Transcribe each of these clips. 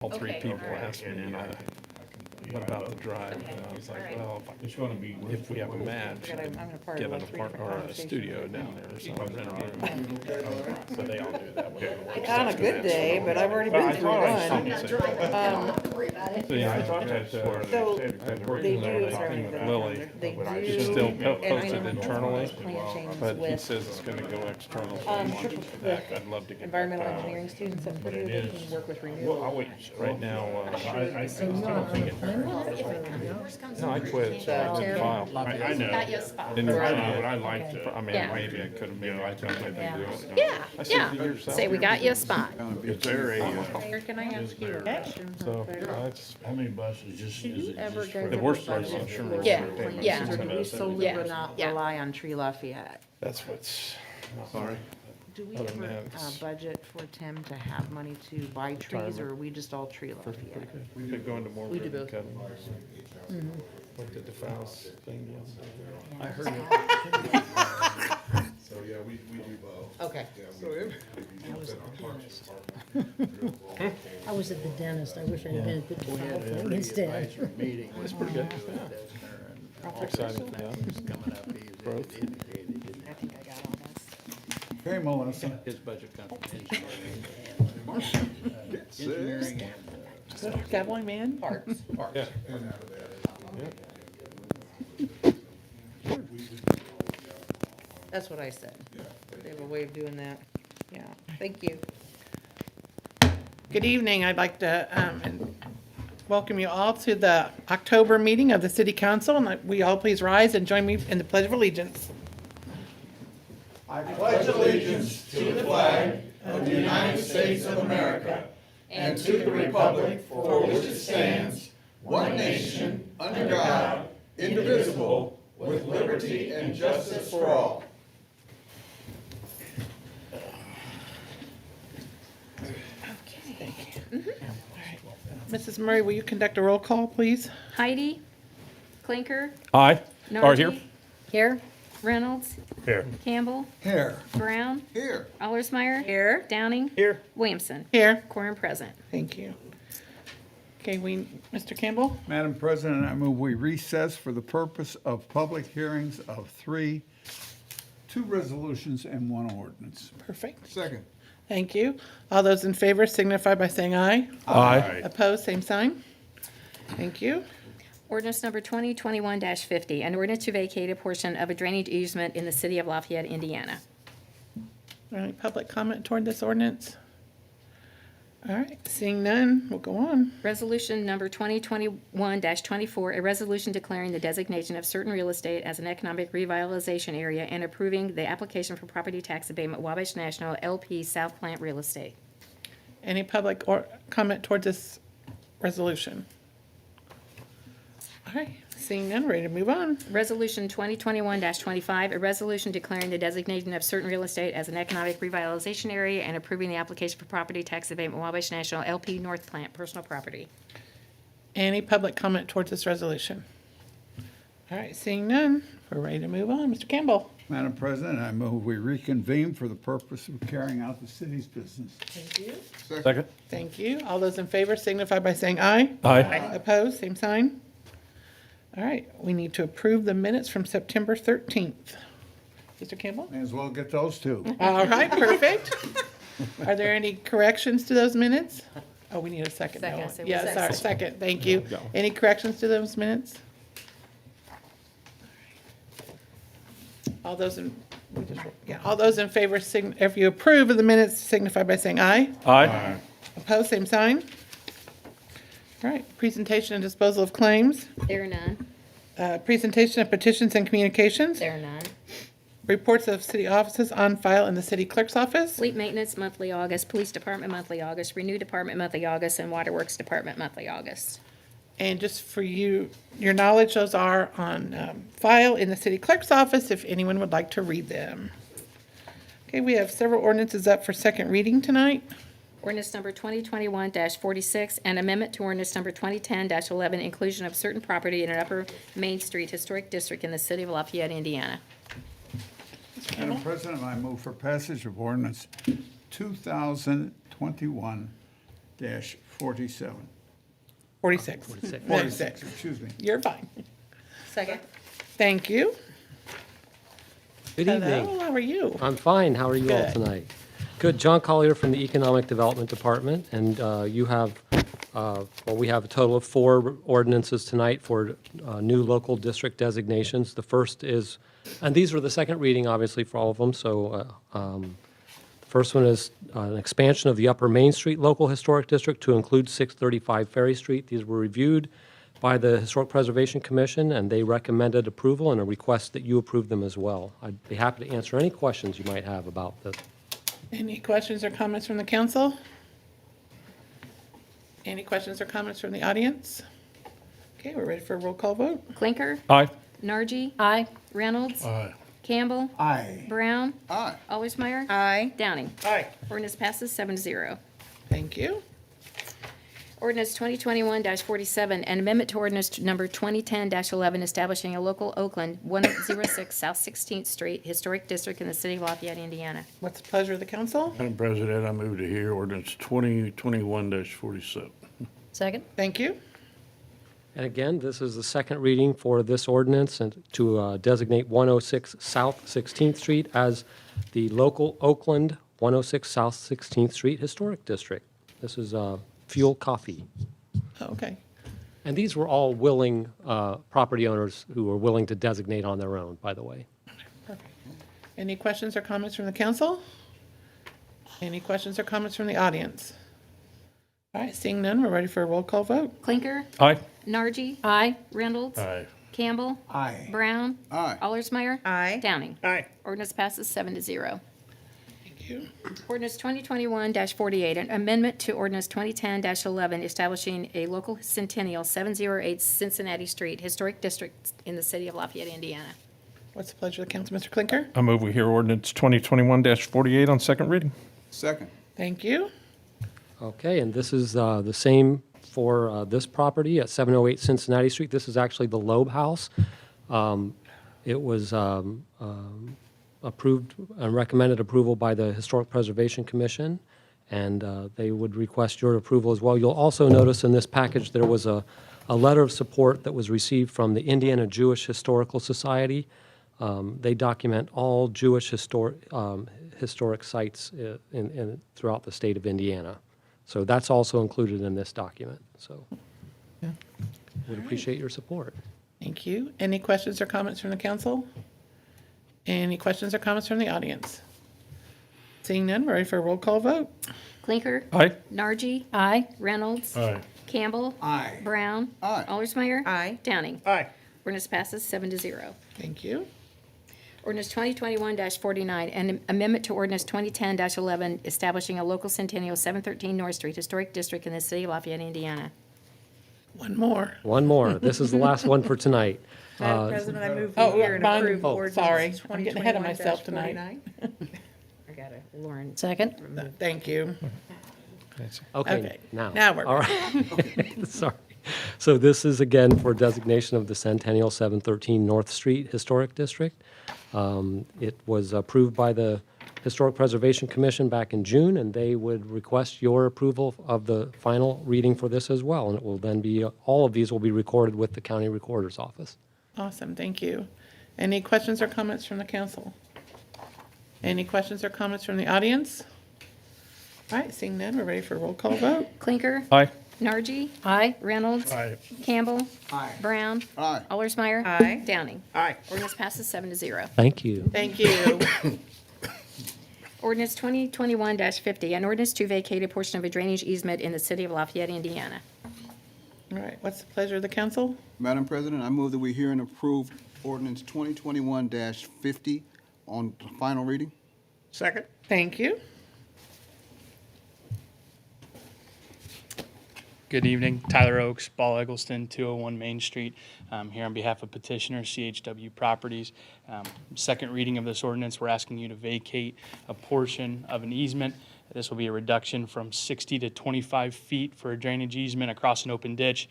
all three Okay, people all right. asked me, what about the drive? And I was like, well, It's gonna be. if we have a match, I'm I'd gonna part get of an all three apartment or a conversations. studio down there or something, rent a room. But they all do that. On a good day, but I've already been through one. So, yeah, I thought that's where they So, said, because They we're do, talking sorry, about- Lily. they do. She's still and I know posted internally, plan changes but he with says it's gonna go external. So he wants it back. I'd love to get that environmental back. engineering students up here, they can work with Well, renewable. I'll wait. Right now, I still don't think it. no, I quit, so I didn't file. I know. Got you a spot. Didn't I file. know, but I like to. I mean, Yeah. maybe I could have been, I think I didn't do it. Yeah, I said, yeah. "Do yourself." Say, we got you a spot. Is there a, Mayor, can I ask you a question? So, that's, how many buses, just, Do is you it ever just guys for? The ever worst place, budget I'm sure, for is Yeah, plans, yeah. Or do we solely Yeah, yeah. rely on Tree Lafayette? that's what's, sorry. Do we Other than ever that, it's- budget for Tim to have money to buy trees, or are we just all Tree Lafayette? We've been going to more. We do both. What did the Faust thing do? I heard it. So, yeah, we do both. Okay. I was at the dentist. I wish I had been at the tile thing instead. Meeting. That's pretty good, yeah. Exciting, yeah. Coming up, he's Growth. indicated I think I got all this. Hey, Melissa. his budget company. Engineering Cowboy man? Parks. Yeah. That's what I said. They have a way of doing that. Yeah, thank you. Good evening. I'd like to welcome you all to the October meeting of the City Council. And we all please rise and join me in the Pledge of Allegiance. I pledge allegiance to the flag of the United States of America and to the republic for which it stands, one nation, under God, indivisible, with liberty and justice for all. Mrs. Murray, will you conduct a roll call, please? Heidi, Clinker, Aye. Or here? Nardi, here, Reynolds, Here. Campbell, Here. Brown, Here. Allersmeyer. Here. Downing. Here. Williamson. Here. Quorum present. Thank you. Okay, Mr. Campbell? Madam President, I move we recess for the purpose of public hearings of two resolutions and one ordinance. Perfect. Second. Thank you. All those in favor signify by saying aye. Aye. Opposed, same sign. Thank you. Ordinance number 2021-50, an ordinance to vacate a portion of a drainage easement in the city of Lafayette, Indiana. Any public comment toward this ordinance? All right, seeing none, we'll go on. Resolution number 2021-24, a resolution declaring the designation of certain real estate as an economic revitalization area and approving the application for property tax abatement Wabash National LP South Plant Real Estate. Any public or comment toward this resolution? All right, seeing none, ready to move on. Resolution 2021-25, a resolution declaring the designation of certain real estate as an economic revitalization area and approving the application for property tax abatement Wabash National LP North Plant Personal Property. Any public comment towards this resolution? All right, seeing none, we're ready to move on. Mr. Campbell? Madam President, I move we reconvene for the purpose of carrying out the city's business. Thank you. Second? Thank you. All those in favor signify by saying aye. Aye. Opposed, same sign. All right, we need to approve the minutes from September 13th. Mr. Campbell? May as well get those two. All right, perfect. Are there any corrections to those minutes? Oh, we need a second. Second, don't we? say we Yes, second. sorry, second, thank you. Go. Any corrections to those minutes? All those in, all those in favor, if you approve of the minutes, signify by saying aye. Aye. Opposed, same sign. All right, presentation and disposal of claims. There are none. Presentation of petitions and communications. There are none. Reports of city offices on file in the city clerk's office. Fleet maintenance, monthly August. Police department, monthly August. Renew department, monthly August. And waterworks department, monthly August. And just for you, your knowledge, those are on file in the city clerk's office if anyone would like to read them. Okay, we have several ordinances up for second reading tonight. Ordinance number 2021-46, an amendment to ordinance number 2010-11, inclusion of certain property in an Upper Main Street Historic District in the city of Lafayette, Indiana. Madam President, I move for passage of ordinance 2021-46. 47. 46. 46. 46. Excuse me. You're fine. Second. Thank you. Good evening. Hello, how are you? I'm fine. How are you all Good. tonight? Good. John Collier from the Economic Development Department, and you have, we have a total of 4 ordinances tonight for new local district designations. The first is, and these are the second reading, obviously, for all of them, so the first one is an expansion of the Upper Main Street Local Historic District to include 635 Ferry Street. These were reviewed by the Historic Preservation Commission, and they recommended approval and a request that you approve them as well. I'd be happy to answer any questions you might have about this. Any questions or comments from the council? Any questions or comments from the audience? Okay, we're ready for a roll call vote. Clinker, Aye. Nargi, Aye. Reynolds, Aye. Campbell, Aye. Brown, Aye. Allersmeyer, Aye. Downing. Aye. Ordinance passes 7-0. Thank you. Ordinance 2021-47, an amendment to ordinance number 2010-11, establishing a local Oakland 106 South 16th Street Historic District in the city of Lafayette, Indiana. What's the pleasure of the council? Madam President, I move to hear ordinance 2021-47. Second? Thank you. And again, this is the second reading for this ordinance and to designate 106 South 16th Street as the local Oakland 106 South 16th Street Historic District. This is Fuel Coffee. Okay. And these were all willing property owners who were willing to designate on their own, by the way. Perfect. Any questions or comments from the council? Any questions or comments from the audience? All right, seeing none, we're ready for a roll call vote. Clinker, Aye. Nargi, Aye. Reynolds, Aye. Campbell, Aye. Brown, Aye. Allersmeyer, Aye. Downing. Aye. Ordinance passes 7-0. Thank you. Ordinance 2021-48, an amendment to ordinance 2010-11, establishing a local Centennial 708 Cincinnati Street Historic District in the city of Lafayette, Indiana. What's the pleasure of the council, Mr. Clinker? I move we hear ordinance 2021-48 on second reading. Second. Thank you. Okay, and this is the same for this property at 708 Cincinnati Street. This is actually the Loeb House. It was approved and recommended approval by the Historic Preservation Commission, and they would request your approval as well. You'll also notice in this package there was a letter of support that was received from the Indiana Jewish Historical Society. They document all Jewish historic sites throughout the state of Indiana. So that's also included in this document. So would appreciate your support. Thank you. Any questions or comments from the council? Any questions or comments from the audience? Seeing none, we're ready for a roll call vote. Clinker, Aye. Nargi, Aye. Reynolds, Aye. Campbell, Aye. Brown, Aye. Allersmeyer, Aye. Downing. Aye. Ordinance passes 7-0. Thank you. Ordinance 2021-49, an amendment to ordinance 2010-11, establishing a local Centennial 713 North Street Historic District in the city of Lafayette, Indiana. One more. One more. This is the last one for tonight. Madam President, I move oh, we hear and mine- approve oh, ordinance sorry. I'm getting ahead of myself tonight. 2021-49. I got it, Lauren. Second? Thank you. Okay, Okay. now. Now we're All right. Sorry. So this is again for designation of the Centennial 713 North Street Historic District. It was approved by the Historic Preservation Commission back in June, and they would request your approval of the final reading for this as well. And it will then be, all of these will be recorded with the County Recorder's Office. Awesome, thank you. Any questions or comments from the council? Any questions or comments from the audience? All right, seeing none, we're ready for a roll call vote. Clinker, Aye. Nargi, Aye. Reynolds, Aye. Campbell, Aye. Brown, Aye. Allersmeyer, Aye. Downing. Aye. Ordinance passes 7-0. Thank you. Thank you. Ordinance 2021-50, an ordinance to vacate a portion of a drainage easement in the city of Lafayette, Indiana. All right, what's the pleasure of the council? Madam President, I move that we hear and approve ordinance 2021-50 on the final reading. Second. Thank you. Good evening, Tyler Oaks, Ball Eggleston, 201 Main Street. Here on behalf of petitioner CHW Properties. Second reading of this ordinance, we're asking you to vacate a portion of an easement. This will be a reduction from 60 to 25 feet for a drainage easement across an open ditch.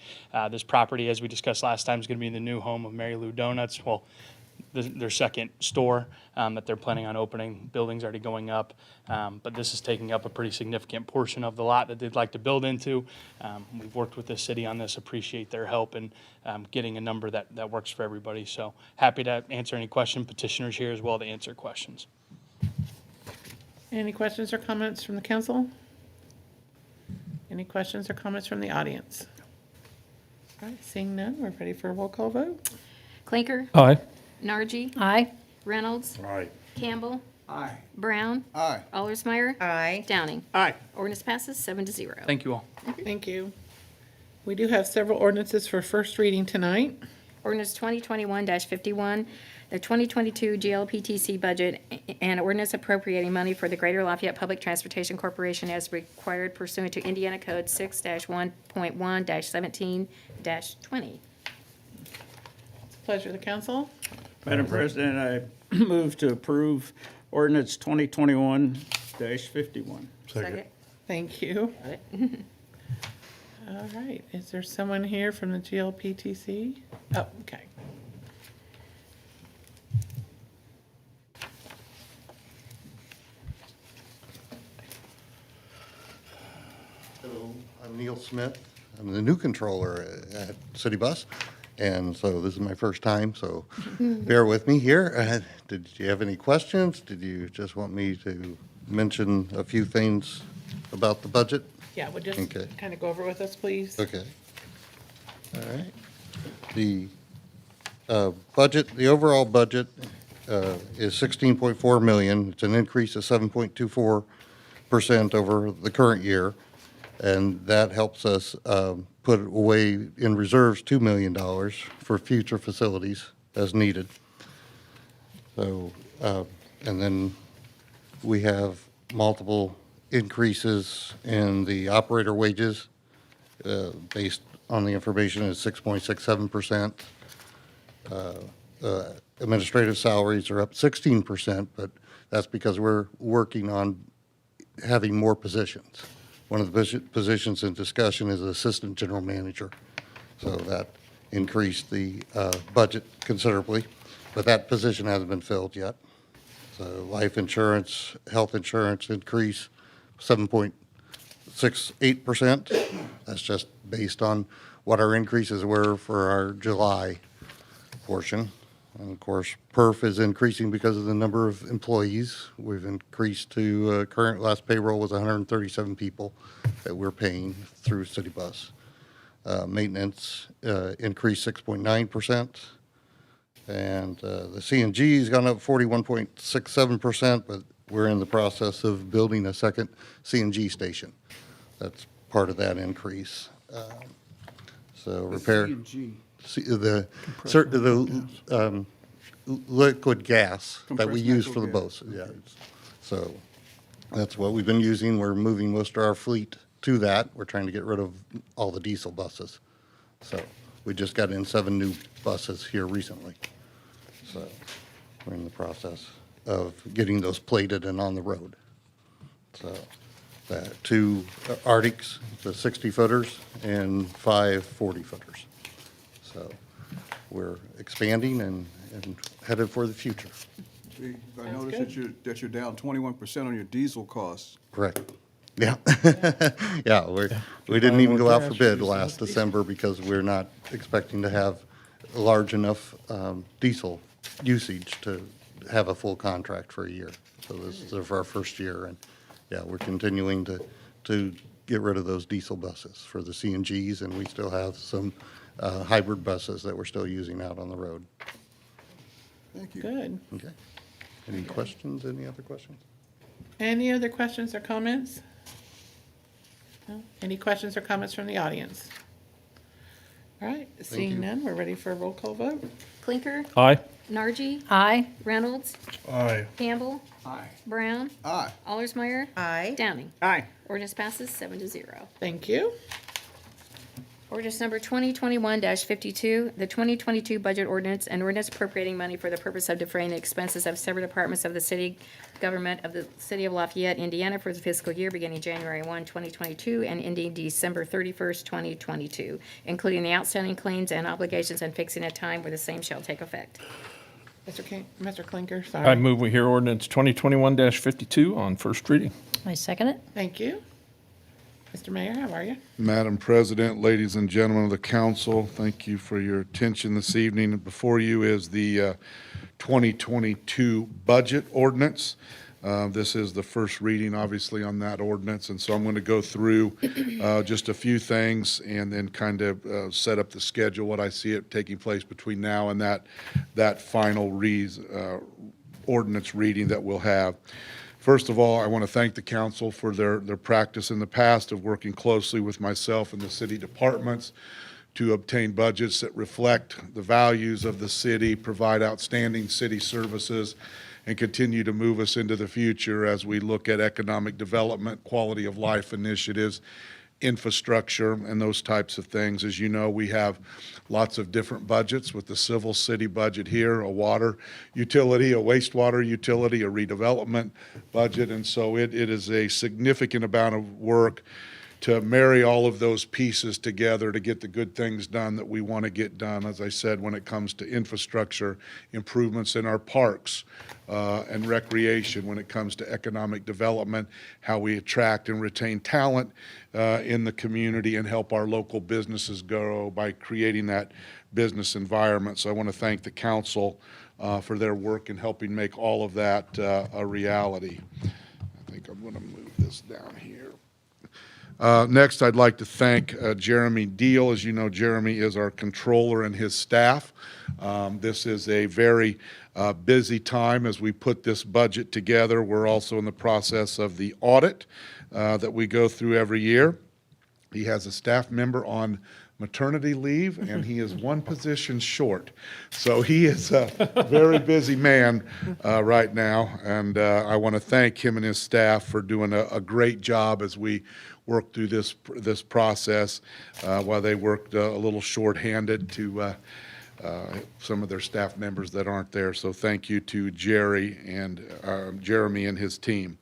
This property, as we discussed last time, is going to be the new home of Mary Lou Donuts. Well, their second store that they're planning on opening. Building's already going up, but this is taking up a pretty significant portion of the lot that they'd like to build into. We've worked with the city on this, appreciate their help in getting a number that works for everybody. So happy to answer any question. Petitioners here as well to answer questions. Any questions or comments from the council? Any questions or comments from the audience? All right, seeing none, we're ready for a roll call vote. Clinker. Aye. Nargi. Aye. Reynolds. Aye. Campbell. Aye. Brown. Aye. Allersmeyer. Aye. Downing. Aye. Ordinance passes 7-0. Thank you all. Thank you. We do have several ordinances for first reading tonight. Ordinance 2021-51, the 2022 GLPTC budget and ordinance appropriating money for the Greater Lafayette Public Transportation Corporation as required pursuant to Indiana Code 6-1.1-17-20. Pleasure of the council. Madam President, I move to approve ordinance 2021-51. Second. Thank you. All right, is there someone here from the GLPTC? Oh, okay. Hello, I'm Neil Smith. I'm the new controller at City Bus, and so this is my first time, so bear with me here. Did you have any questions? Did you just want me to mention a few things about the budget? Yeah, would just Okay. kind of go over with us, please? Okay. All right. The budget, the overall budget is 16.4 million. It's an increase of 7.24% over the current year. And that helps us put away in reserves $2 million for future facilities as needed. So, and then we have multiple increases in the operator wages based on the information is 6.67%. Administrative salaries are up 16%, but that's because we're working on having more positions. One of the positions in discussion is assistant general manager. So that increased the budget considerably, but that position hasn't been filled yet. So life insurance, health insurance increase 7.68%. That's just based on what our increases were for our July portion. And of course, PERF is increasing because of the number of employees. We've increased to, current last payroll was 137 people that we're paying through City Bus. Maintenance increased 6.9%. And the CNG's gone up 41.67%, but we're in the process of building a second CNG station. That's part of that increase. So repair. The liquid gas that we use for the boats. Yeah. So that's what we've been using. We're moving most of our fleet to that. We're trying to get rid of all the diesel buses. So we just got in 7 new buses here recently. So we're in the process of getting those plated and on the road. So that 2 Arctics, the 60-footers, and 5 40-footers. So we're expanding and headed for the future. I noticed that you're down 21% on your diesel costs. Correct. Yeah. Yeah, we didn't even go out for bid last December because we're not expecting to have large enough diesel usage to have a full contract for a year. So this is for our first year, and yeah, we're continuing to get rid of those diesel buses for the CNGs, and we still have some hybrid buses that we're still using out on the road. Thank you. Good. Okay. Any questions? Any other questions? Any other questions or comments? No? Any questions or comments from the audience? All right, seeing you. none, we're ready for a roll call vote. Clinker. Aye. Nargi. Aye. Reynolds. Aye. Campbell. Aye. Brown. Aye. Allersmeyer. Aye. Downing. Aye. Ordinance passes 7-0. Thank you. Ordinance number 2021-52, the 2022 budget ordinance and ordinance appropriating money for the purpose of defraying the expenses of several departments of the city government of the city of Lafayette, Indiana for the fiscal year beginning January 1, 2022 and ending December 31st, 2022, including the outstanding claims and obligations and fixing a time where the same shall take effect. Mr. Clinker, I sorry. move we hear ordinance 2021-52 on first reading. I second it. Thank you. Mr. Mayor, how are you? Madam President, ladies and gentlemen of the council, thank you for your attention this evening. Before you is the 2022 Budget Ordinance. This is the first reading, obviously, on that ordinance, and so I'm going to go through just a few things and then kind of set up the schedule, what I see it taking place between now and that final ordinance reading that we'll have. First of all, I want to thank the council for their practice in the past of working closely with myself and the city departments to obtain budgets that reflect the values of the city, provide outstanding city services, and continue to move us into the future as we look at economic development, quality of life initiatives, infrastructure, and those types of things. As you know, we have lots of different budgets with the civil city budget here, a water utility, a wastewater utility, a redevelopment budget, and so it is a significant amount of work to marry all of those pieces together to get the good things done that we want to get done, as I said, when it comes to infrastructure, improvements in our parks and recreation, when it comes to economic development, how we attract and retain talent in the community and help our local businesses grow by creating that business environment. So I want to thank the council for their work in helping make all of that a reality. I think I'm going to move this down here. Next, I'd like to thank Jeremy Deal. As you know, Jeremy is our controller and his staff. This is a very busy time as we put this budget together. We're also in the process of the audit that we go through every year. He has a staff member on maternity leave, and he is one position short. So he is a very busy man right now, and I want to thank him and his staff for doing a great job as we work through this process while they worked a little short-handed to some of their staff members that aren't there. So thank you to Jeremy and his team.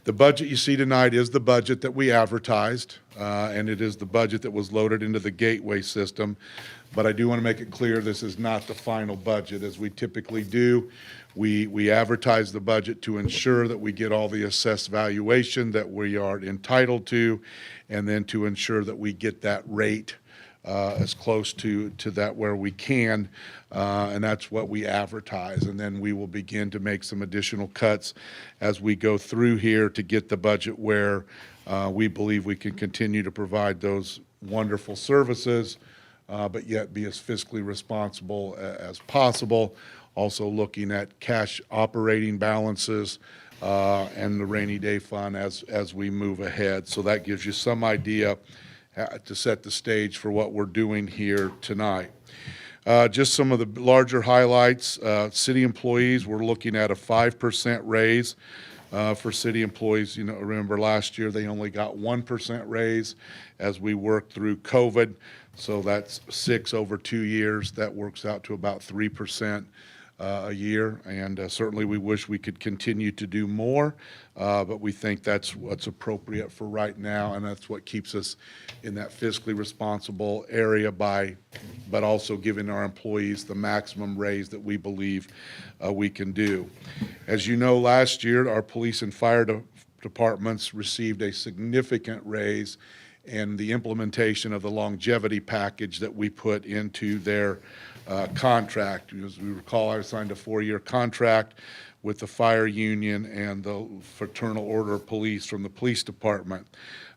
The budget you see tonight is the budget that we advertised, and it is the budget that was loaded into the gateway system. But I do want to make it clear this is not the final budget. As we typically do, we advertise the budget to ensure that we get all the assessed valuation that we are entitled to, and then to ensure that we get that rate as close to that where we can, and that's what we advertise. And then we will begin to make some additional cuts as we go through here to get the budget where we believe we can continue to provide those wonderful services, but yet be as fiscally responsible as possible. Also looking at cash operating balances and the rainy day fund as we move ahead. So that gives you some idea to set the stage for what we're doing here tonight. Just some of the larger highlights. City employees, we're looking at a 5% raise for city employees. You know, remember last year they only got 1% raise as we worked through COVID. So that's 6 over 2 years. That works out to about 3% a year, and certainly we wish we could continue to do more, but we think that's what's appropriate for right now, and that's what keeps us in that fiscally responsible area but also giving our employees the maximum raise that we believe we can do. As you know, last year our police and fire departments received a significant raise in the implementation of the longevity package that we put into their contract. As we recall, I signed a 4-year contract with the fire union and the Fraternal Order of Police from the police department.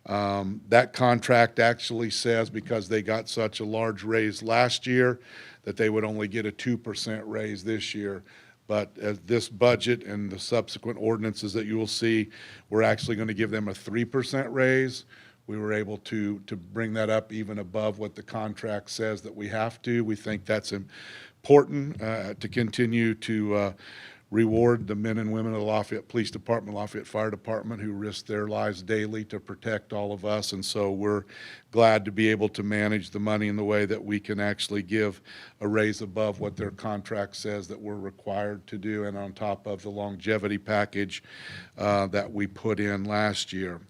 That contract actually says, because they got such a large raise last year, that they would only get a 2% raise this year. But as this budget and the subsequent ordinances that you will see, we're actually going to give them a 3% raise. We were able to bring that up even above what the contract says that we have to. We think that's important to continue to reward the men and women of the Lafayette Police Department, Lafayette Fire Department, who risk their lives daily to protect all of us. And so we're glad to be able to manage the money in the way that we can actually give a raise above what their contract says that we're required to do, and on top of the longevity package that we put in last year.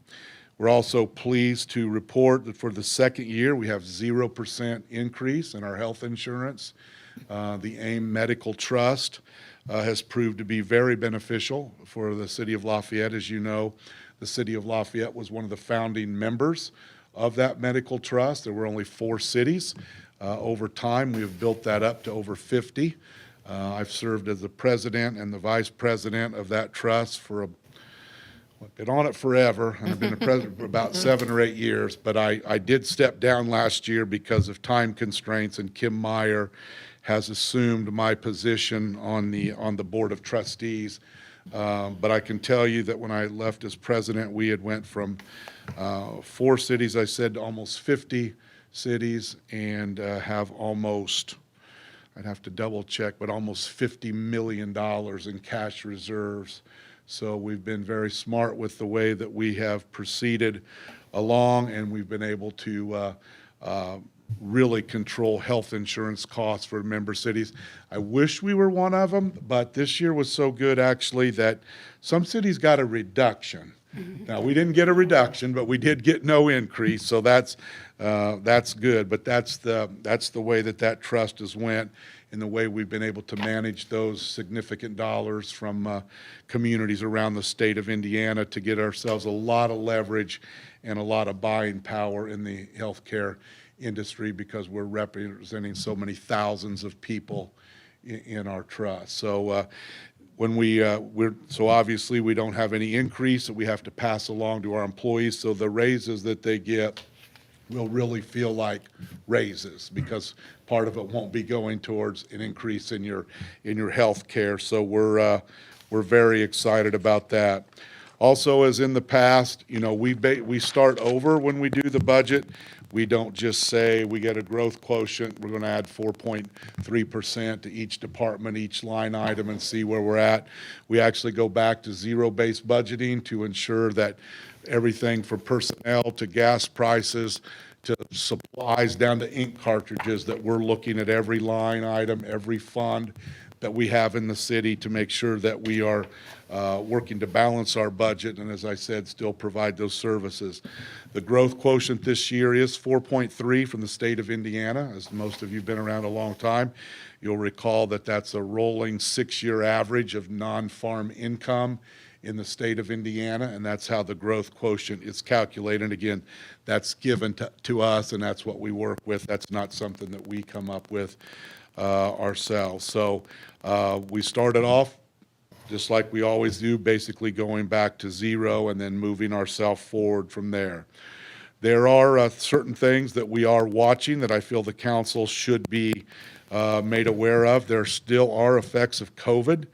We're also pleased to report that for the second year, we have 0% increase in our health insurance. The AIM Medical Trust has proved to be very beneficial for the city of Lafayette. As you know, the city of Lafayette was one of the founding members of that medical trust. There were only 4 cities. Over time, we have built that up to over 50. I've served as the president and the vice president of that trust for I've been on it forever, and I've been a president for about 7 or 8 years, but I did step down last year because of time constraints, and Kim Meyer has assumed my position on the Board of Trustees. But I can tell you that when I left as president, we had went from 4 cities, I said, to almost 50 cities, and have almost, I'd have to double check, but almost $50 million in cash reserves. So we've been very smart with the way that we have proceeded along, and we've been able to really control health insurance costs for member cities. I wish we were one of them, but this year was so good actually that some cities got a reduction. Now, we didn't get a reduction, but we did get no increase, so that's good. But that's the way that trust has went, and the way we've been able to manage those significant dollars from communities around the state of Indiana to get ourselves a lot of leverage and a lot of buying power in the healthcare industry, because we're representing so many thousands of people in our trust. So so obviously we don't have any increase that we have to pass along to our employees, so the raises that they get will really feel like raises, because part of it won't be going towards an increase in your health care. So we're very excited about that. Also, as in the past, you know, we start over when we do the budget. We don't just say we get a growth quotient, we're going to add 4.3% to each department, each line item, and see where we're at. We actually go back to zero-based budgeting to ensure that everything from personnel to gas prices to supplies down to ink cartridges, that we're looking at every line item, every fund that we have in the city to make sure that we are working to balance our budget and, as I said, still provide those services. The growth quotient this year is 4.3 from the state of Indiana. As most of you have been around a long time, you'll recall that that's a rolling 6-year average of non-farm income in the state of Indiana, and that's how the growth quotient is calculated. Again, that's given to us, and that's what we work with. That's not something that we come up with ourselves. So we started off just like we always do, basically going back to zero and then moving ourselves forward from there. There are certain things that we are watching that I feel the council should be made aware of. There still are effects of COVID.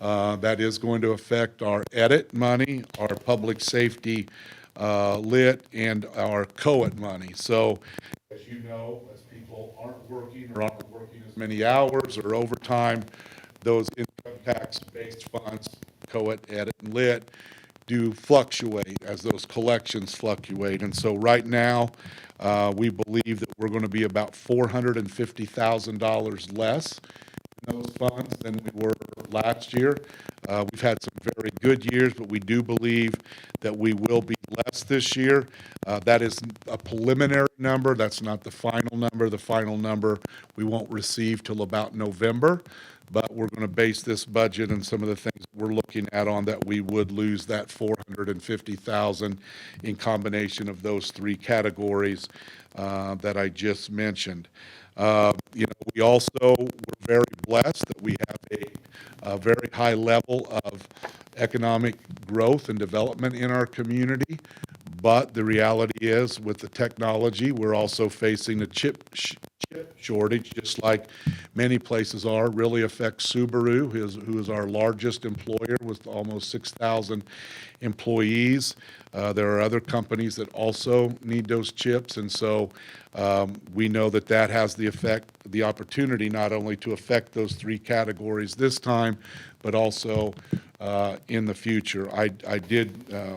That is going to affect our edit money, our public safety lit, and our COET money. So, as you know, as people aren't working or aren't working as many hours or overtime, those income tax-based funds, COET, edit, and lit, do fluctuate as those collections fluctuate. And so right now, we believe that we're going to be about $450,000 less in those funds than we were last year. We've had some very good years, but we do believe that we will be less this year. That is a preliminary number. That's not the final number. The final number we won't receive till about November. But we're going to base this budget and some of the things we're looking at on that we would lose that $450,000 in combination of those 3 categories that I just mentioned. You know, we also were very blessed that we have a very high level of economic growth and development in our community. But the reality is, with the technology, we're also facing a chip shortage, just like many places are. Really affects Subaru, who is our largest employer with almost 6,000 employees. There are other companies that also need those chips, and so we know that that has the opportunity not only to affect those 3 categories this time, but also in the future. I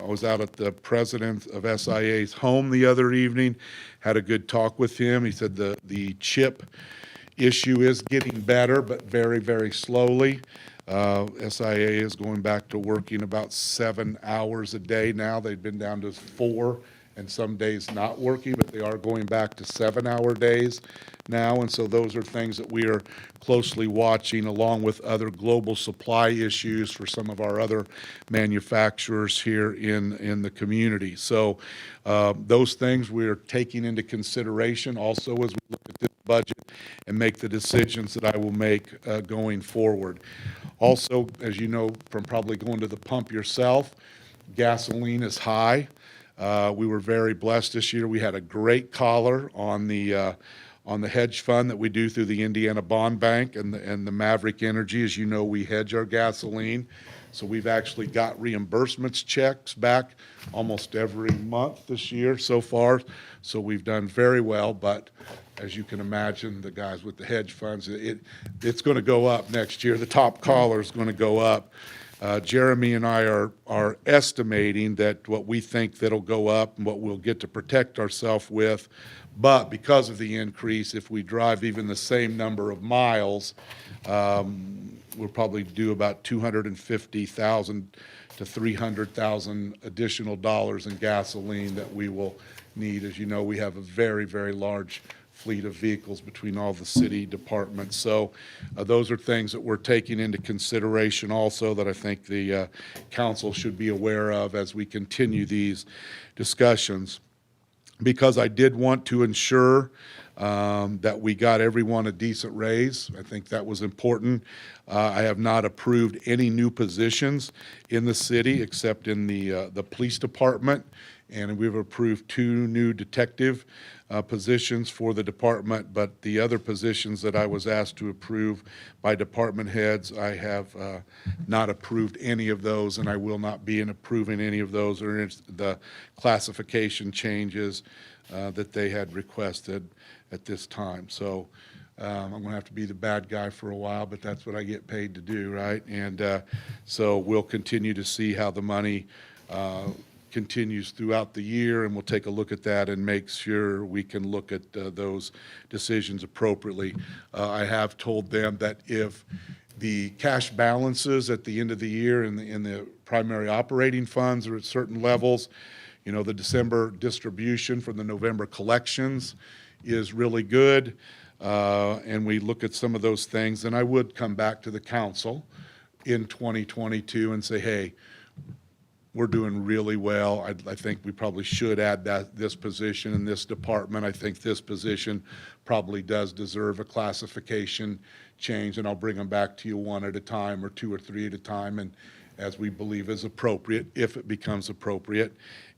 was out at the president of SIA's home the other evening, had a good talk with him. He said the chip issue is getting better, but very, very slowly. SIA is going back to working about 7 hours a day now. They've been down to 4 and some days not working, but they are going back to 7-hour days now. And so those are things that we are closely watching, along with other global supply issues for some of our other manufacturers here in the community. So those things we are taking into consideration also as we look at this budget and make the decisions that I will make going forward. Also, as you know from probably going to the pump yourself, gasoline is high. We were very blessed this year. We had a great collar on the hedge fund that we do through the Indiana Bond Bank and the Maverick Energy. As you know, we hedge our gasoline. So we've actually got reimbursements checks back almost every month this year so far. So we've done very well, but as you can imagine, the guys with the hedge funds, it's going to go up next year. The top collar is going to go up. Jeremy and I are estimating that what we think that'll go up and what we'll get to protect ourselves with, but because of the increase, if we drive even the same number of miles, we'll probably do about $250,000 to $300,000 additional dollars in gasoline that we will need. As you know, we have a very, very large fleet of vehicles between all the city departments. So those are things that we're taking into consideration also that I think the council should be aware of as we continue these discussions. Because I did want to ensure that we got everyone a decent raise. I think that was important. I have not approved any new positions in the city except in the police department, and we've approved 2 new detective positions for the department, but the other positions that I was asked to approve by department heads, I have not approved any of those, and I will not be in approving any of those or the classification changes that they had requested at this time. So I'm going to have to be the bad guy for a while, but that's what I get paid to do, right? And so we'll continue to see how the money continues throughout the year, and we'll take a look at that and make sure we can look at those decisions appropriately. I have told them that if the cash balances at the end of the year in the primary operating funds are at certain levels, you know, the December distribution from the November collections is really good, and we look at some of those things, then I would come back to the council in 2022 and say, hey, we're doing really well. I think we probably should add this position in this department. I think this position probably does deserve a classification change, and I'll bring them back to you 1 at a time or 2 or 3 at a time, and as we believe is appropriate, if it becomes appropriate.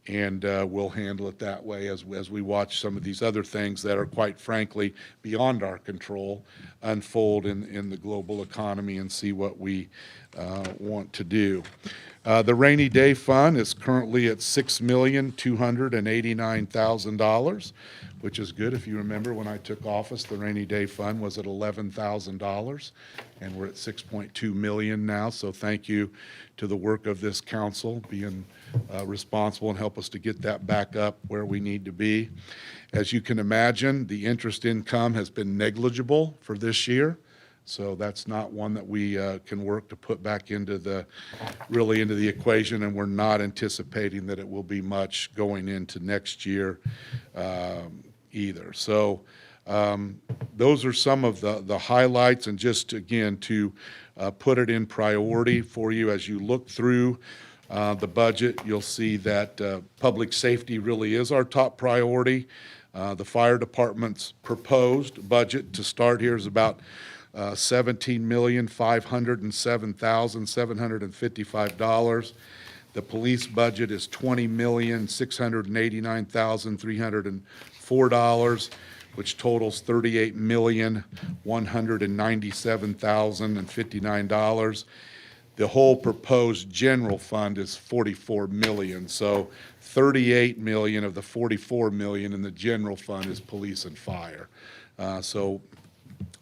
And we'll handle it that way as we watch some of these other things that are, quite frankly, beyond our control unfold in the global economy and see what we want to do. The rainy day fund is currently at $6,289,000, which is good. If you remember, when I took office, the rainy day fund was at $11,000, and we're at $6.2 million now. So thank you to the work of this council being responsible and help us to get that back up where we need to be. As you can imagine, the interest income has been negligible for this year. So that's not one that we can work to put back into the equation, and we're not anticipating that it will be much going into next year either. So those are some of the highlights, and just again to put it in priority for you as you look through the budget, you'll see that public safety really is our top priority. The fire department's proposed budget to start here is about $17,507,755. The police budget is $20,689,304, which totals $38,197,059. The whole proposed general fund is $44 million. So $38 million of the $44 million in the general fund is police and fire. So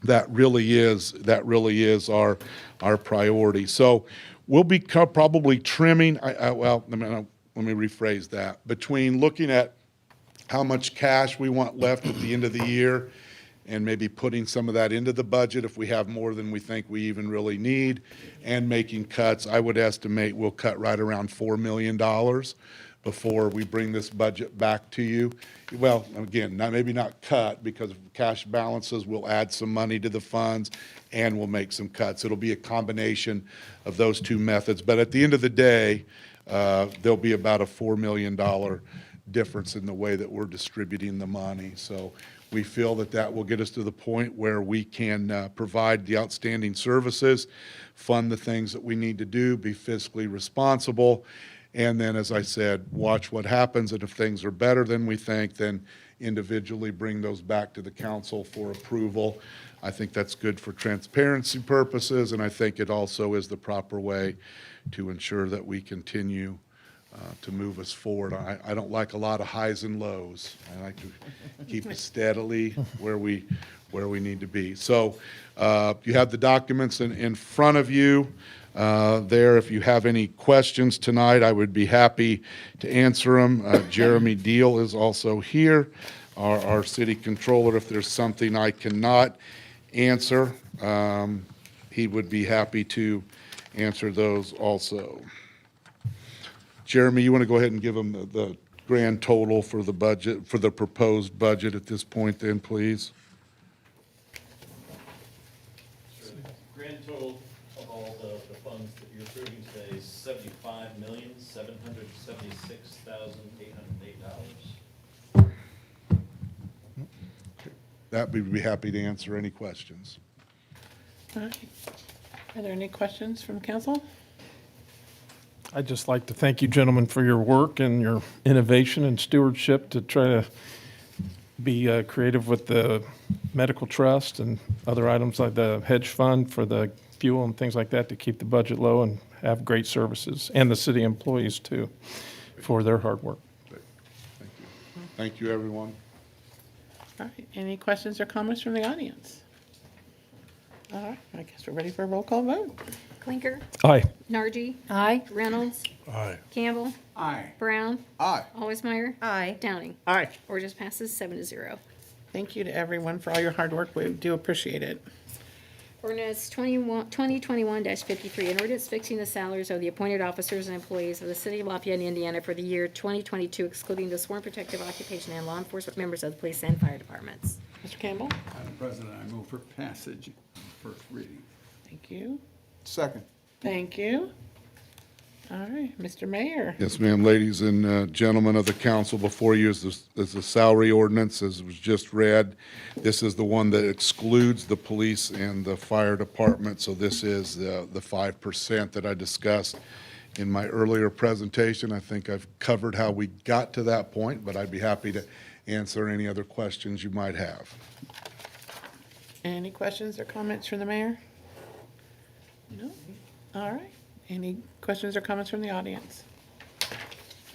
that really is our priority. So we'll be probably trimming. Well, let me rephrase that. Between looking at how much cash we want left at the end of the year and maybe putting some of that into the budget if we have more than we think we even really need, and making cuts. I would estimate we'll cut right around $4 million before we bring this budget back to you. Well, again, maybe not cut, because of cash balances, we'll add some money to the funds and we'll make some cuts. It'll be a combination of those two methods. But at the end of the day, there'll be about a $4 million difference in the way that we're distributing the money. So we feel that that will get us to the point where we can provide the outstanding services, fund the things that we need to do, be fiscally responsible, and then, as I said, watch what happens, and if things are better than we think, then individually bring those back to the council for approval. I think that's good for transparency purposes, and I think it also is the proper way to ensure that we continue to move us forward. I don't like a lot of highs and lows. I like to keep us steadily where we need to be. So you have the documents in front of you there. If you have any questions tonight, I would be happy to answer them. Jeremy Deal is also here, our city controller. If there's something I cannot answer, he would be happy to answer those also. Jeremy, you want to go ahead and give them the grand total for the budget, for the proposed budget at this point then, please? Sure. Grand total of all the funds that you're approving today is $75,776,808. That we'd be happy to answer any questions. All right. Are there any questions from council? I'd just like to thank you, gentlemen, for your work and your innovation and stewardship to try to be creative with the medical trust and other items like the hedge fund for the fuel and things like that to keep the budget low and have great services, and the city employees too, for their hard work. Thank you. Thank you, everyone. All right, any questions or comments from the audience? All right, I guess we're ready for a roll call vote. Clinker, Aye. Nargi, Aye. Reynolds, Aye. Campbell, Aye. Brown, Aye. Alwaysmeyer, Aye. Downing. Aye. Ordinance passes 7-0. Thank you to everyone for all your hard work. We do appreciate it. Ordinance 2021-53, an ordinance fixing the salaries of the appointed officers and employees of the city of Lafayette, Indiana for the year 2022, excluding the sworn protective occupation and law enforcement members of the police and fire departments. Mr. Campbell? Madam President, I move for passage on first reading. Thank you. Second. Thank you. All right, Mr. Mayor. Yes, ma'am. Ladies and gentlemen of the council, before you is the salary ordinance, as was just read. This is the one that excludes the police and the fire department, so this is the 5% that I discussed in my earlier presentation. I think I've covered how we got to that point, but I'd be happy to answer any other questions you might have. Any questions or comments from the mayor? No? All right. Any questions or comments from the audience? All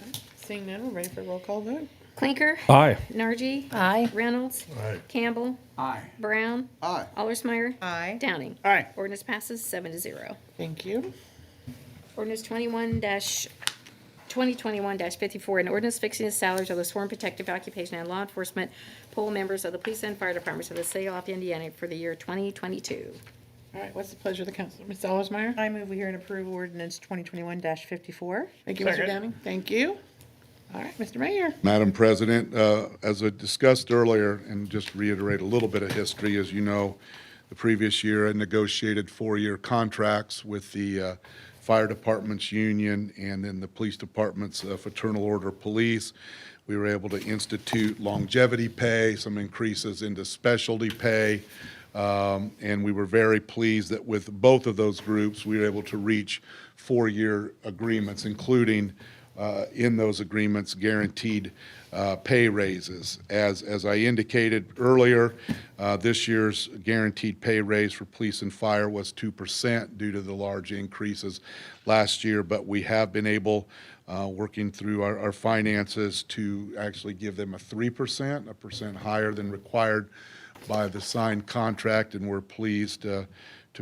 right, seeing none, we're ready for a roll call vote. Clinker, Aye. Nargi, Aye. Reynolds, Aye. Campbell, Aye. Brown, Aye. Allersmeyer, Aye. Downing. Aye. Ordinance passes 7-0. Thank you. Ordinance 2021-54, an ordinance fixing the salaries of the sworn protective occupation and law enforcement pool members of the police and fire departments of the city of Lafayette, Indiana for the year 2022. All right, what's the pleasure of the council? Ms. Allersmeyer? I move we hear and approve ordinance 2021-54. Thank you, Mr. Second. Downing. Thank you. All right, Mr. Mayor. Madam President, as I discussed earlier, and just reiterate a little bit of history, as you know, the previous year I negotiated 4-year contracts with the fire department's union and then the police department's fraternal order police. We were able to institute longevity pay, some increases into specialty pay, and we were very pleased that with both of those groups, we were able to reach 4-year agreements, including in those agreements guaranteed pay raises. As I indicated earlier, this year's guaranteed pay raise for police and fire was 2% due to the large increases last year, but we have been able, working through our finances, to actually give them a 3%, a percent higher than required by the signed contract, and we're pleased to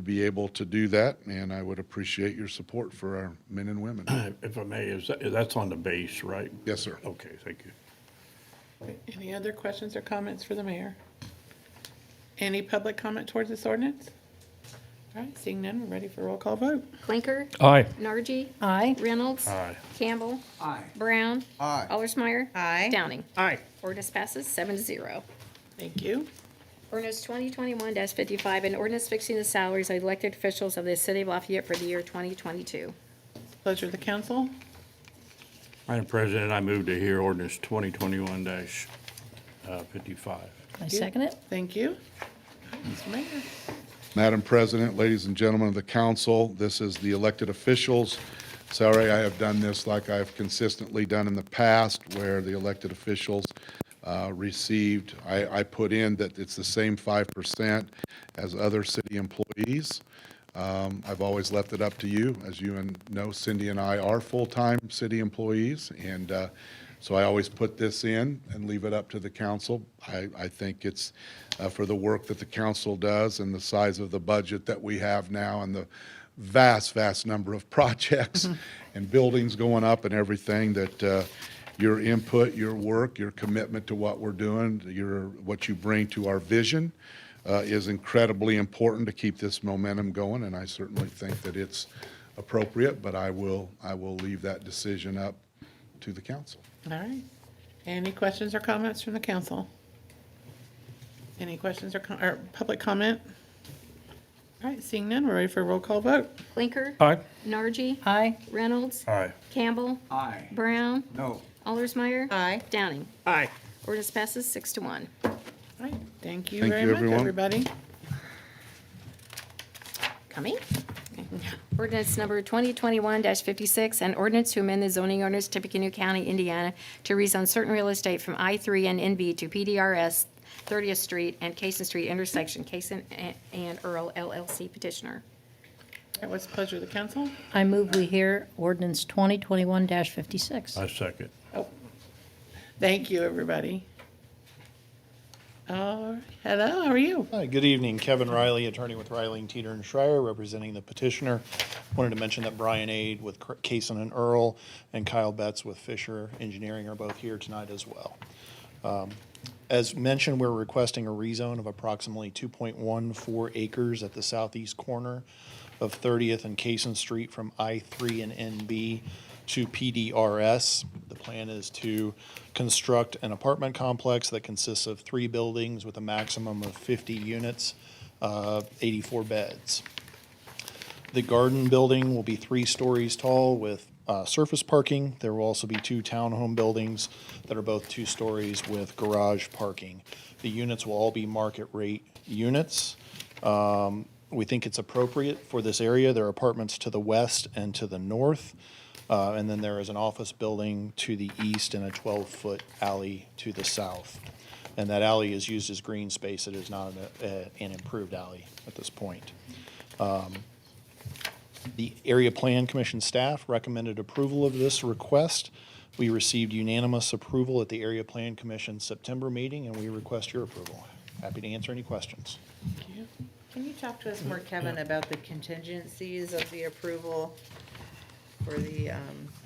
be able to do that, and I would appreciate your support for our men and women. If I may, that's on the base, right? Yes, sir. Okay, thank you. Any other questions or comments for the mayor? Any public comment towards this ordinance? All right, seeing none, we're ready for a roll call vote. Clinker? Aye. Nargi? Aye. Reynolds? Aye. Campbell? Aye. Brown? Aye. Allersmeyer? Aye. Downing? Aye. Ordinance passes 7-0. Thank you. Ordinance 2021-55, an ordinance fixing the salaries of elected officials of the city of Lafayette for the year 2022. Pleasure of the council. Madam President, I move to hear ordinance 2021-55. I second it. Thank you. Mr. Mayor. Madam President, ladies and gentlemen of the council, this is the elected officials. Sorry, I have done this like I've consistently done in the past, where the elected officials received, I put in that it's the same 5% as other city employees. I've always left it up to you. As you know, Cindy and I are full-time city employees, and so I always put this in and leave it up to the council. I think it's for the work that the council does and the size of the budget that we have now and the vast, vast number of projects and buildings going up and everything, that your input, your work, your commitment to what we're doing, what you bring to our vision is incredibly important to keep this momentum going, and I certainly think that it's appropriate, but I will leave that decision up to the council. All right. Any questions or comments from the council? Any questions or public comment? All right, seeing none, we're ready for a roll call vote. Clinker? Aye. Nargi? Aye. Reynolds? Aye. Campbell? Aye. Brown? No. Allersmeyer? Aye. Downing? Aye. Ordinance passes 6-1. All right, thank you Thank very you, much, everyone. everybody. Coming? Ordinance number 2021-56, an ordinance to amend the zoning ordinance of Tippecanoe County, Indiana, to rezone certain real estate from I-3 and NB to PDRS 30th Street and Cason Street intersection. Cason and Earl LLC petitioner. All right, what's the pleasure of the council? I move we hear ordinance 2021-56. I second. Thank you, everybody. All right, hello, how are you? Hi, good evening. Kevin Riley, attorney with Riley, Teeter and Schreier, representing the petitioner. Wanted to mention that Brian Aid with Cason and Earl and Kyle Betts with Fisher Engineering are both here tonight as well. As mentioned, we're requesting a rezone of approximately 2.14 acres at the southeast corner of 30th and Cason Street from I-3 and NB to PDRS. The plan is to construct an apartment complex that consists of 3 buildings with a maximum of 50 units, 84 beds. The garden building will be 3 stories tall with surface parking. There will also be 2 townhome buildings that are both 2 stories with garage parking. The units will all be market rate units. We think it's appropriate for this area. There are apartments to the west and to the north. And then there is an office building to the east and a 12-foot alley to the south. And that alley is used as green space. It is not an improved alley at this point. The Area Plan Commission staff recommended approval of this request. We received unanimous approval at the Area Plan Commission September meeting, and we request your approval. Happy to answer any questions. Thank you. Can you talk to us more, Kevin, about the contingencies of the approval for the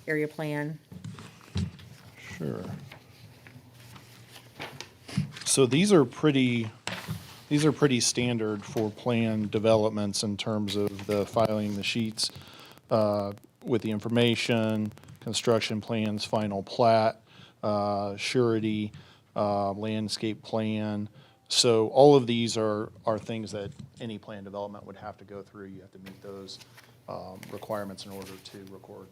area plan? Sure. So these are pretty standard for plan developments in terms of the filing the sheets with the information, construction plans, final plat, surety, landscape plan. So all of these are things that any plan development would have to go through. You have to meet those requirements in order to record.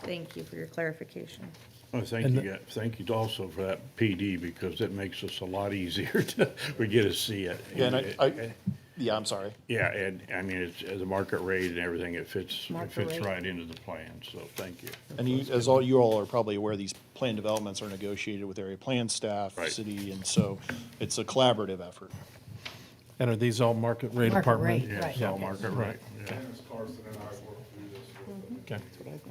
Thank you for your clarification. Well, thank you also for that PD, because it makes us a lot easier to, we get to see it. Yeah, and yeah, I'm sorry. Yeah, and I mean, it's as a market rate and everything, it fits Market rate. right into the plan, so thank you. And you all are probably aware, these plan developments are negotiated with area plan staff, Right. city, and so it's a collaborative effort. And are these all market rate Market apartments? rate. Yeah, it's Right. all market rate, yeah. Dennis Carson and I worked through this. Okay.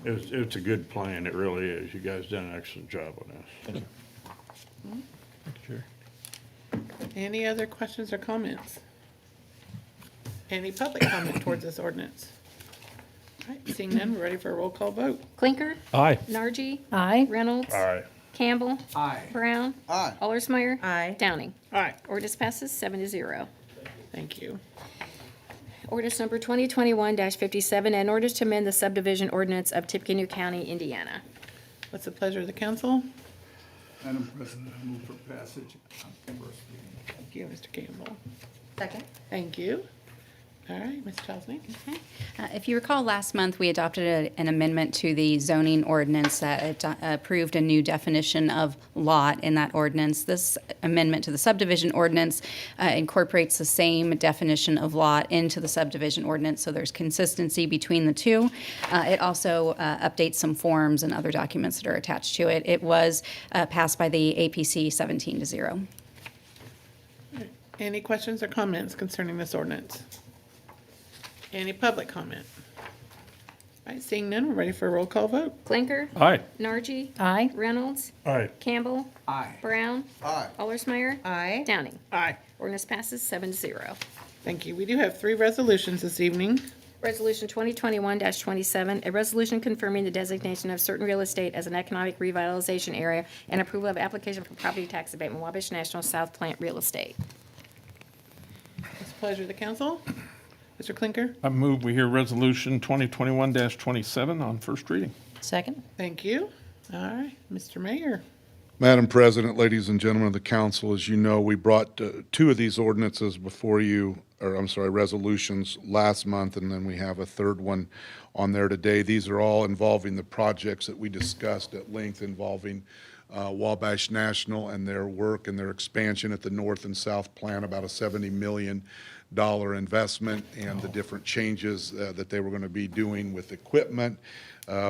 It's a good plan, it really is. You guys done an excellent job on this. Thank you. Sure. Any other questions or comments? Any public comment towards this ordinance? All right, seeing none, we're ready for a roll call vote. Clinker? Aye. Nargi? Aye. Reynolds? All right, Campbell. Aye. Brown. Aye. Allersmeyer. Aye. Downing. Aye. Ordinance passes 7-0. Thank you. Ordinance number 2021-57, an ordinance to amend the subdivision ordinance of Tippecanoe County, Indiana. What's the pleasure of the council? Madam President, I move for passage on first reading. Thank you, Mr. Campbell. Second. Thank you. All right, Ms. Chesney. If you recall, last month, we adopted an amendment to the zoning ordinance that approved a new definition of lot in that ordinance. This amendment to the subdivision ordinance incorporates the same definition of lot into the subdivision ordinance, so there's consistency between the two. It also updates some forms and other documents that are attached to it. It was passed by the APC 17-0. Any questions or comments concerning this ordinance? Any public comment? All right, seeing none, we're ready for a roll call vote. Clinker. Aye. Nargi. Aye. Reynolds. Aye. Campbell. Aye. Brown. Aye. Allersmeyer. Aye. Downing. Aye. Ordinance passes 7-0. Thank you. We do have 3 resolutions this evening. Resolution 2021-27, a resolution confirming the designation of certain real estate as an economic revitalization area and approval of application for property tax abatement, Wabash National South Plant Real Estate. It's a pleasure of the council. Mr. Clinker. I move we hear Resolution 2021-27 on first reading. Second? Thank you. All right, Mr. Mayor. Madam President, ladies and gentlemen of the council, as you know, we brought 2 of these ordinances before you, or I'm sorry, resolutions last month, and then we have a third one on there today. These are all involving the projects that we discussed at length involving Wabash National and their work and their expansion at the north and south plant, about a $70 million investment, and the different changes that they were going to be doing with equipment.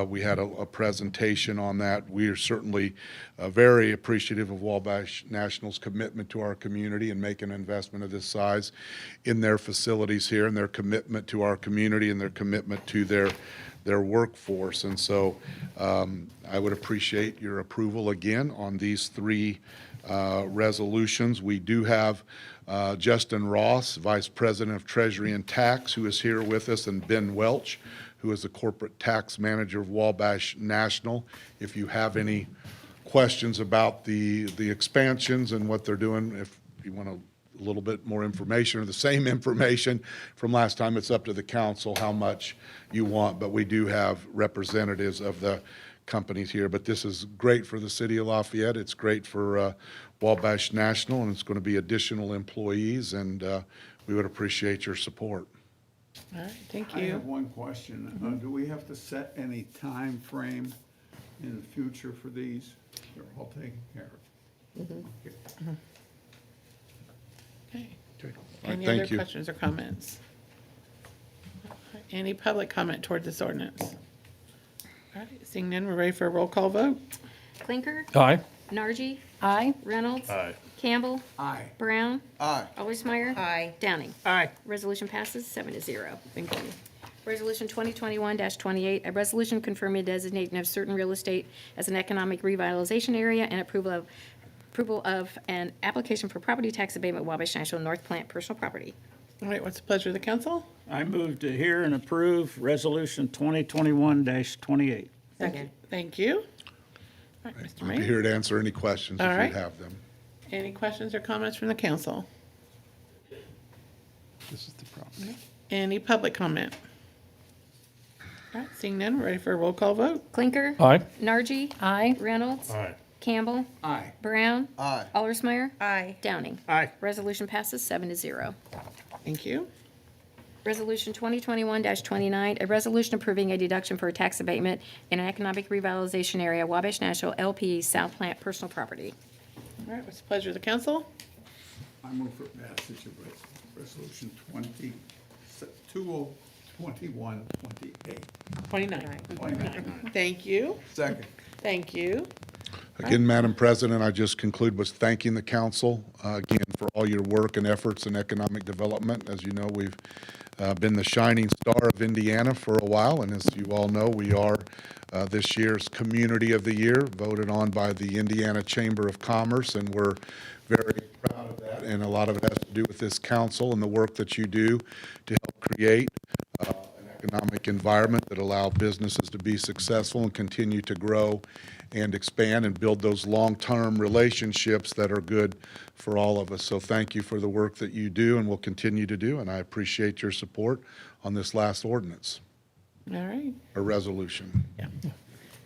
We had a presentation on that. We are certainly very appreciative of Wabash National's commitment to our community and making an investment of this size in their facilities here, and their commitment to our community and their commitment to their workforce. And so I would appreciate your approval again on these 3 resolutions. We do have Justin Ross, Vice President of Treasury and Tax, who is here with us, and Ben Welch, who is the Corporate Tax Manager of Wabash National. If you have any questions about the expansions and what they're doing, if you want a little bit more information or the same information from last time, it's up to the council how much you want, but we do have representatives of the companies here. But this is great for the city of Lafayette. It's great for Wabash National, and it's going to be additional employees, and we would appreciate your support. All right, thank I you. have one question. Do we have to set any time frame in the future for these? They're all taken care of. Okay. Okay. All right, Any thank other you. questions or comments? Any public comment toward this ordinance? All right, seeing none, we're ready for a roll call vote. Clinker. Aye. Nargi. Aye. Reynolds. Aye. Campbell. Aye. Brown. Aye. Allersmeyer. Aye. Downing. Aye. Resolution passes 7-0. Thank you. Resolution 2021-28, a resolution confirming the designation of certain real estate as an economic revitalization area and approval of an application for property tax abatement, Wabash National North Plant personal property. All right, what's the pleasure of the council? I move to hear and approve Resolution 2021-28. Second. Thank you. All right, Mr. I'll be Mayor. here to answer any questions if All you right. have them. Any questions or comments from the council? This is the problem. Any public comment? All right, seeing none, we're ready for a roll call vote. Clinker. Aye. Nargi. Aye. Reynolds. Aye. Campbell. Aye. Brown. Aye. Allersmeyer. Aye. Downing. Aye. Resolution passes 7-0. Thank you. Resolution 2021-29, a resolution approving a deduction for a tax abatement in an economic revitalization area, Wabash National LP South Plant personal property. All right, what's the pleasure of the council? I move for passage of resolution 2021-28. 29. Thank you. Second. Thank you. Again, Madam President, I just conclude with thanking the council again for all your work and efforts in economic development. As you know, we've been the shining star of Indiana for a while, and as you all know, we are this year's Community of the Year, voted on by the Indiana Chamber of Commerce, and we're very proud of that. And a lot of it has to do with this council and the work that you do to help create an economic environment that allow businesses to be successful and continue to grow and expand and build those long-term relationships that are good for all of us. So thank you for the work that you do and will continue to do, and I appreciate your support on this last ordinance, All right. or resolution. Yeah.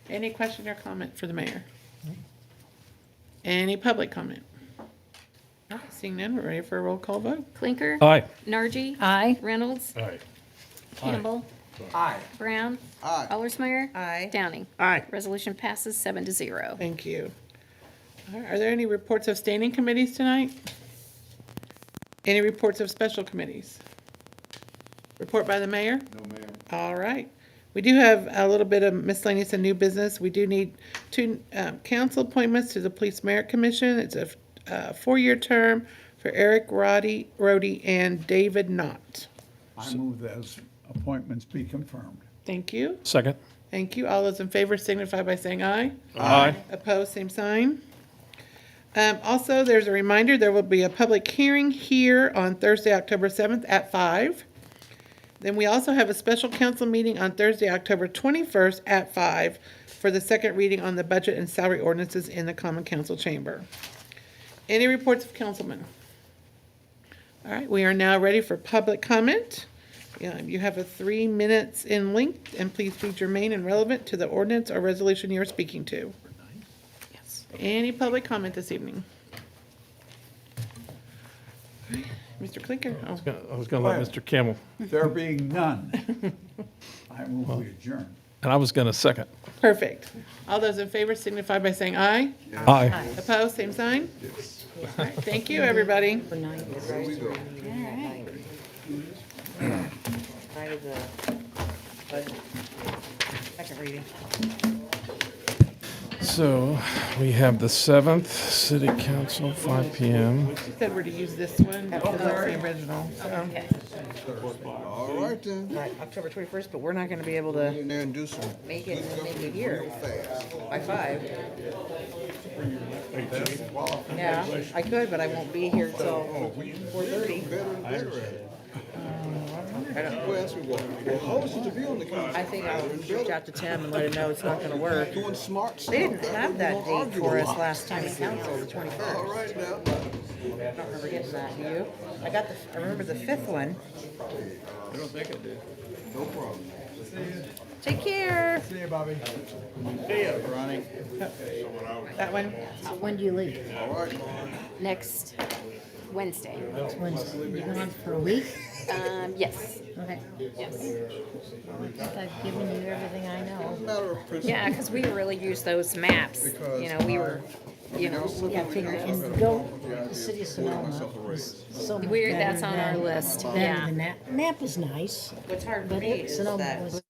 Any question or comment for the mayor? Any public comment? All right, seeing none, we're ready for a roll call vote. Clinker. Aye. Nargi. Aye. Reynolds. Aye. Campbell. Aye. Brown. Aye. Allersmeyer. Aye. Downing. Aye. Resolution passes 7-0. Thank you. All right, are there any reports of standing committees tonight? Any reports of special committees? Report by the mayor? No, ma'am. All right. We do have a little bit of miscellaneous and new business. We do need two council appointments to the Police Merit Commission. It's a 4-year term for Eric Rhodey and David Knott. I move those appointments be confirmed. Thank you. Second. Thank you. All those in favor signify by saying aye. Aye. Opposed, same sign. Also, there's a reminder, there will be a public hearing here on Thursday, October 7th at 5. Then we also have a special council meeting on Thursday, October 21st at 5 for the second reading on the budget and salary ordinances in the Common Council chamber. Any reports of councilmen? All right, we are now ready for public comment. You have 3 minutes in length, and please be germane and relevant to the ordinance or resolution you're speaking to. Yes. Any public comment this evening? All right, Mr. Clinker? Oh. I was going to let Mr. Campbell, There being none, I move we adjourn. and I was going to second. Perfect. All those in favor signify by saying aye. Aye. Opposed, same sign? All right, thank you, everybody. Night of the budget. Second reading. So we have the 7th, City Council, 5 PM. You said we're to use this one, because that's the original, so. All right then. Right, October 21st, but we're not gonna be able to Get in there and do some. make it here by 5. Yeah, I could, but I won't be here till 4:30. Who else we want? Oh, this is the view on the council. I think I'll reach out to Tim and let him know it's not gonna work. Doing smart stuff. They didn't have that date for us last time at council, the 21st. All right now. I don't remember getting that, do you? I remember the 5th one. I don't think I did. No problem. Take care. See you, Bobby. Ronnie. That one? When do you leave? All right. Next Wednesday. Next Wednesday. You gone for a week? Yes. Okay. Yes. I think I've given you everything I know. Matter of principle. Yeah, because we really use those maps. You know, we were, you know, Yeah, figure, and go, the city of Sonoma is so much better that's on our than- list, than yeah. the Nap is nice, What's hard for but me it, is Sonoma that was